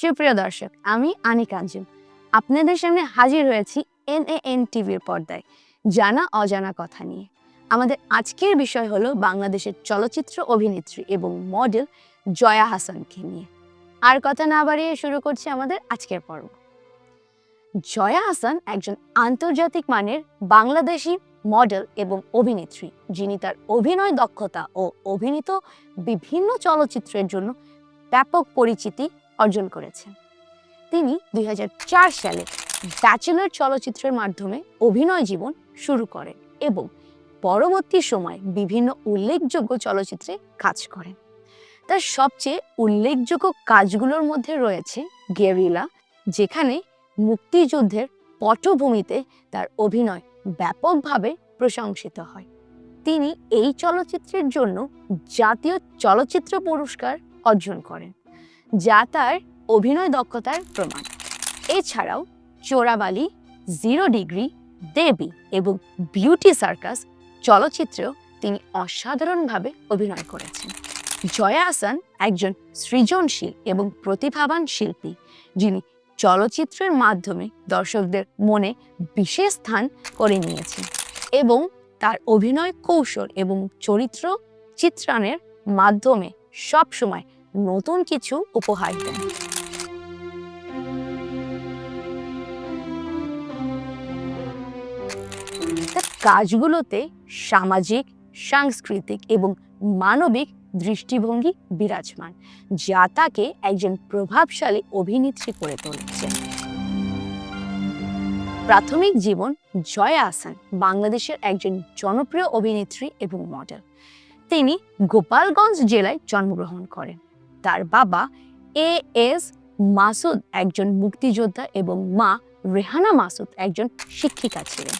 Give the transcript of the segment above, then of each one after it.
সুপ্রিয় দর্শক, আমি আনিক আঞ্জুম আপনাদের সামনে হাজির হয়েছি NAN টিভির পর্দায় জানা অজানা কথা নিয়ে। আমাদের আজকের বিষয় হলো বাংলাদেশের চলচ্চিত্র অভিনেত্রী এবং মডেল জয়া আহসানকে নিয়ে। আর কথা না বাড়িয়ে শুরু করছি আমাদের আজকের পর্ব। জয়া আহসান একজন আন্তর্জাতিক মানের বাংলাদেশি মডেল এবং অভিনেত্রী, যিনি তার অভিনয় দক্ষতা ও অভিনীত বিভিন্ন চলচ্চিত্রের জন্য ব্যাপক পরিচিতি অর্জন করেছেন। তিনি 2004 সালে ব্যাচেলর চলচ্চিত্রের মাধ্যমে অভিনয় জীবন শুরু করেন এবং পরবর্তী সময় বিভিন্ন উল্লেখযোগ্য চলচ্চিত্রে কাজ করেন। তার সবচেয়ে উল্লেখযোগ্য কাজগুলোর মধ্যে রয়েছে গেরিলা, যেখানে মুক্তিযুদ্ধের পটভূমিতে তার অভিনয় ব্যাপকভাবে প্রশংসিত হয়। তিনি এই চলচ্চিত্রের জন্য জাতীয় চলচ্চিত্র পুরস্কার অর্জন করেন, যা তার অভিনয় দক্ষতার প্রমাণ। এছাড়াও চোরাবালি, 0 ডিগ্রি, দেবী এবং বিউটি সার্কাস চলচ্চিত্রেও তিনি অসাধারণভাবে অভিনয় করেছেন। জয়া আহসান একজন সৃজনশীল এবং প্রতিভাবান শিল্পী, যিনি চলচ্চিত্রের মাধ্যমে দর্শকদের মনে বিশেষ স্থান করে নিয়েছেন এবং তার অভিনয় কৌশল এবং চরিত্র চিত্রায়নের মাধ্যমে সবসময় নতুন কিছু উপহার দেন। তার কাজগুলোতে সামাজিক, সাংস্কৃতিক এবং মানবিক দৃষ্টিভঙ্গি বিরাজমান, যা তাকে একজন প্রভাবশালী অভিনেত্রী করে তুলেছে। প্রাথমিক জীবন: জয়া আহসান বাংলাদেশের একজন জনপ্রিয় অভিনেত্রী এবং মডেল। তিনি গোপালগঞ্জ জেলায় জন্মগ্রহণ করেন। তার বাবা AS মাসুদ একজন মুক্তিযোদ্ধা এবং মা রেহানা মাসুদ একজন শিক্ষিকা ছিলেন।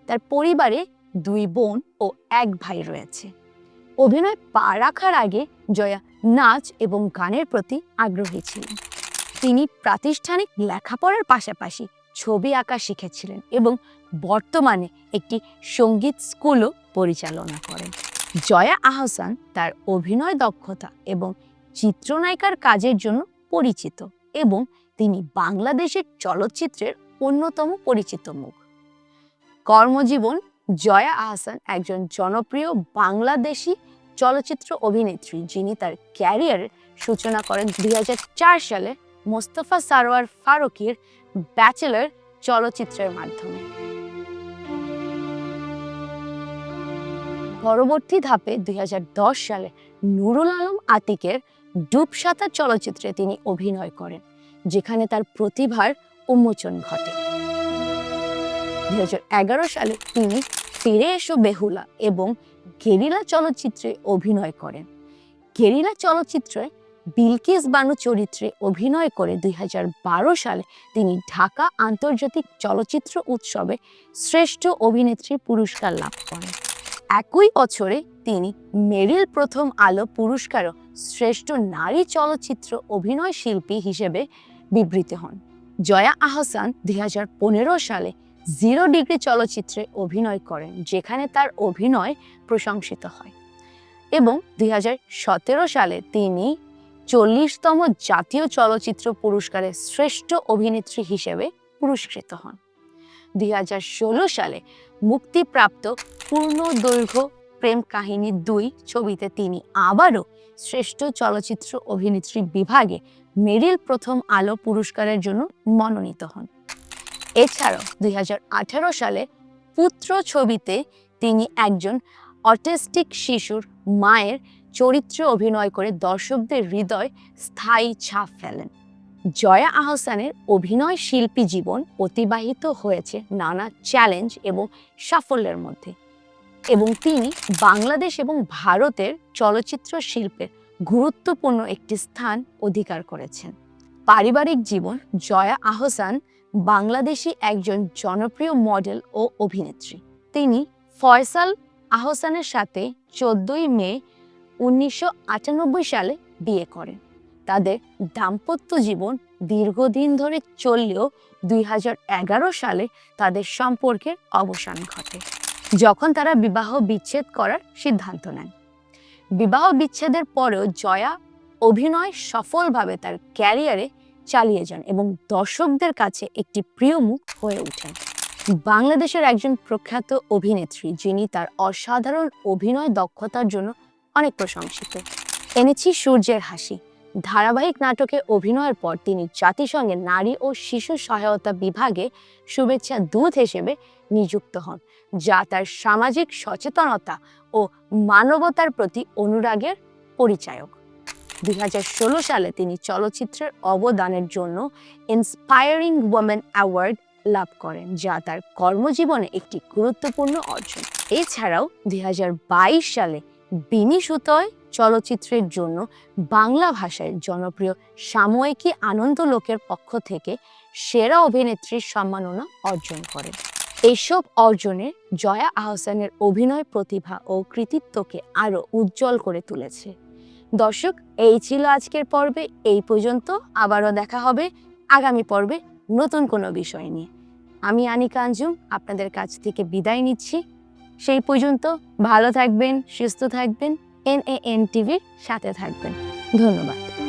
তার পরিবারে 2 বোন ও 1 ভাই রয়েছে। অভিনয় পা রাখার আগে জয়া নাচ এবং গানের প্রতি আগ্রহী ছিলেন। তিনি প্রাতিষ্ঠানিক লেখাপড়ার পাশাপাশি ছবি আঁকা শিখেছিলেন এবং বর্তমানে একটি সঙ্গীত স্কুলও পরিচালনা করেন। জয়া আহসান তার অভিনয় দক্ষতা এবং চিত্রনায়িকার কাজের জন্য পরিচিত এবং তিনি বাংলাদেশের চলচ্চিত্রের অন্যতম পরিচিত মুখ। কর্মজীবন: জয়া আহসান একজন জনপ্রিয় বাংলাদেশি চলচ্চিত্র অভিনেত্রী, যিনি তার ক্যারিয়ারের সূচনা করেন 2004 সালে মোস্তফা সারোয়ার ফারুকীর ব্যাচেলর চলচ্চিত্রের মাধ্যমে। পরবর্তী ধাপে 2010 সালে নুরুল আলম আতিকের ডুবসাঁতা চলচ্চিত্রে তিনি অভিনয় করেন, যেখানে তার প্রতিভার উন্মোচন ঘটে। 2011 সালে তিনি ফিরে এসো বেহুলা এবং গেরিলা চলচ্চিত্রে অভিনয় করেন। গেরিলা চলচ্চিত্রে বিলকিস বানু চরিত্রে অভিনয় করে 2012 সালে তিনি ঢাকা আন্তর্জাতিক চলচ্চিত্র উৎসবে শ্রেষ্ঠ অভিনেত্রী পুরস্কার লাভ করেন। একই বছরে তিনি মেরিল প্রথম আলো পুরস্কারও শ্রেষ্ঠ নারী চলচ্চিত্র অভিনয় শিল্পী হিসেবে বিবৃত হন। জয়া আহসান 2015 সালে 0 ডিগ্রি চলচ্চিত্রে অভিনয় করেন, যেখানে তার অভিনয় প্রশংসিত হয় এবং 2017 সালে তিনি 40তম জাতীয় চলচ্চিত্র পুরস্কারে শ্রেষ্ঠ অভিনেত্রী হিসেবে পুরস্কৃত হন। 2016 সালে মুক্তিপ্রাপ্ত পূর্ণদৈর্ঘ্য প্রেম কাহিনী 2 ছবিতে তিনি আবারও শ্রেষ্ঠ চলচ্চিত্র অভিনেত্রী বিভাগে মেরিল প্রথম আলো পুরস্কারের জন্য মনোনীত হন। এছাড়াও 2018 সালে পুত্র ছবিতে তিনি একজন অটিস্টিক শিশুর মায়ের চরিত্রে অভিনয় করে দর্শকদের হৃদয় স্থায়ী ছাপ ফেলেন। জয়া আহসানের অভিনয় শিল্পী জীবন অতিবাহিত হয়েছে নানা চ্যালেঞ্জ এবং সাফল্যের মধ্যে এবং তিনি বাংলাদেশ এবং ভারতের চলচ্চিত্র শিল্পের গুরুত্বপূর্ণ একটি স্থান অধিকার করেছেন। পারিবারিক জীবন: জয়া আহসান বাংলাদেশি একজন জনপ্রিয় মডেল ও অভিনেত্রী। তিনি ফয়সাল আহসানের সাথে 14 মে 1998 সালে বিয়ে করেন। তাদের দাম্পত্য জীবন দীর্ঘদিন ধরে চললেও 2011 সালে তাদের সম্পর্কের অবসান ঘটে, যখন তারা বিবাহ বিচ্ছেদ করার সিদ্ধান্ত নেন। বিবাহ বিচ্ছেদের পরেও জয়া অভিনয় সফলভাবে তার ক্যারিয়ারে চালিয়ে যান এবং দর্শকদের কাছে একটি প্রিয় মুখ হয়ে ওঠেন। বাংলাদেশের একজন প্রখ্যাত অভিনেত্রী, যিনি তার অসাধারণ অভিনয় দক্ষতার জন্য অনেক প্রশংসিত। এনেছি সূর্যের হাসি ধারাবাহিক নাটকে অভিনয়ের পর তিনি জাতিসংঘের নারী ও শিশু সহায়তা বিভাগে শুভেচ্ছা দূত হিসেবে নিযুক্ত হন, যা তার সামাজিক সচেতনতা ও মানবতার প্রতি অনুরাগের পরিচায়ক। 2016 সালে তিনি চলচ্চিত্রের অবদানের জন্য ইন্সপায়ারিং ওয়ামেন অ্যাওয়ার্ড লাভ করেন, যা তার কর্মজীবনে একটি গুরুত্বপূর্ণ অর্জন। এছাড়াও 2022 সালে বিনি সুতোয় চলচ্চিত্রের জন্য বাংলা ভাষায় জনপ্রিয় সাময়িকী আনন্দলোকের পক্ষ থেকে সেরা অভিনেত্রীর সম্মাননা অর্জন করেন। এইসব অর্জনে জয়া আহসানের অভিনয় প্রতিভা ও কৃতিত্বকে আরও উজ্জ্বল করে তুলেছে। দর্শক, এই ছিল আজকের পর্বে। এই পর্যন্ত। আবারও দেখা হবে আগামী পর্বে নতুন কোনো বিষয় নিয়ে। আমি আনিকা আঞ্জুম আপনাদের কাছ থেকে বিদায় নিচ্ছি। সেই পর্যন্ত ভালো থাকবেন, সুস্থ থাকবেন, NAN টিভির সাথে থাকবেন। ধন্যবাদ।